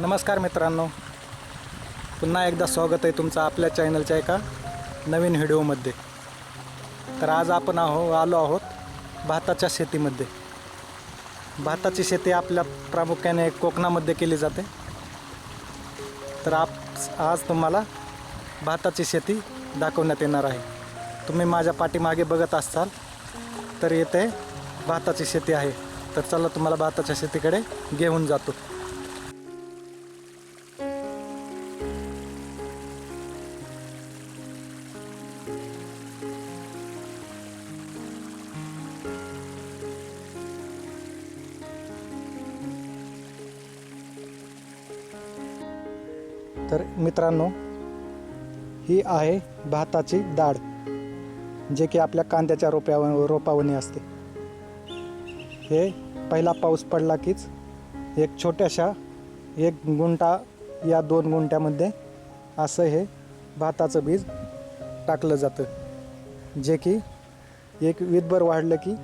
नमस्कार मित्रांनो, पुन्हा एकदा स्वागत आहे तुमचं आपल्या चॅनलच्या एका नवीन व्हिडिओमध्ये। तर आज आपण आलो आहोत भाताच्या शेतीमध्ये। भाताची शेती आपल्या प्रामुख्याने कोकणामध्ये केली जाते। तर आज तुम्हाला भाताची शेती दाखवण्यात येणार आहे। तुम्ही माझ्या पाठीमागे बघत असाल तर येथे भाताची शेती आहे। तर चला तुम्हाला भाताच्या शेतीकडे घेऊन जातो। तर मित्रांनो, ही आहे भाताची दाढ, जे की आपल्या कांद्याच्या रोपावणी असते। हे पहिला पाऊस पडला कीच एक छोट्याशा 1 गुंठा या 2 गुंठ्यामध्ये असं हे भाताचं बीज टाकलं जातं, जे की एक विदभर वाढलं की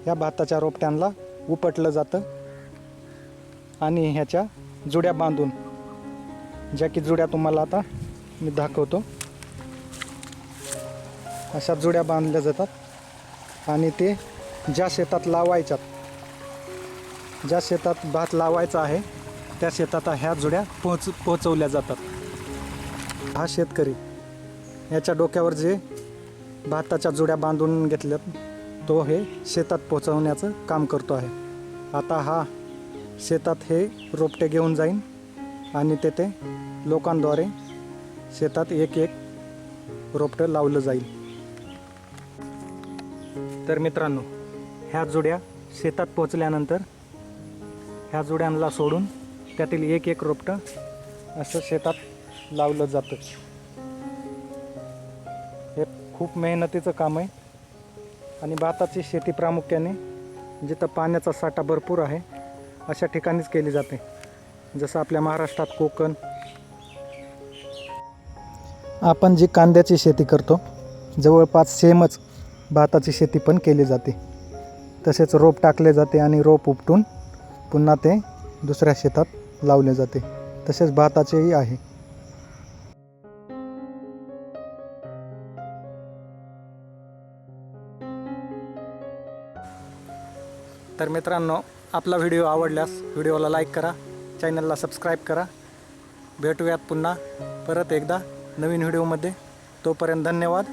ह्या भाताच्या रोपट्यांना उपटलं जातं आणि ह्याच्या जुड्या बांधून, ज्या की जुड्या तुम्हाला आता मी दाखवतो, अशा जुड्या बांधल्या जातात आणि ते ज्या शेतात लावायच्यात, ज्या शेतात भात लावायचा आहे त्या शेतात ह्या जुड्या पोहोचवल्या जातात। हा शेतकरी याच्या डोक्यावर जे भाताच्या जुड्या बांधून घेतल्यात तो हे शेतात पोहोचवण्याचं काम करतो आहे। आता हा शेतात हे रोपटे घेऊन जाईन आणि तेथे लोकांद्वारे शेतात एक रोपटं लावलं जाईल। तर मित्रांनो, ह्या जुड्या शेतात पोहोचल्यानंतर ह्या जुड्यांना सोडून त्यातील एक रोपटं असं शेतात लावलं जातं। हे खूप मेहनतीचं काम आहे आणि भाताची शेती प्रामुख्याने जिथं पाण्याचा साठा भरपूर आहे अशा ठिकाणीच केली जाते, जसं आपल्या महाराष्ट्रात कोकण। आपण जी कांद्याची शेती करतो जवळपास सेमच भाताची शेती पण केली जाते। तसेच रोप टाकले जाते आणि रोप उपटून पुन्हा ते दुसऱ्या शेतात लावले जाते। तसेच भाताचेही आहे। तर मित्रांनो, आपला व्हिडिओ आवडल्यास व्हिडिओला लाईक करा, चॅनलला सबस्क्राईब करा। भेटूयात पुन्हा परत एकदा नवीन व्हिडिओमध्ये। तोपर्यंत धन्यवाद।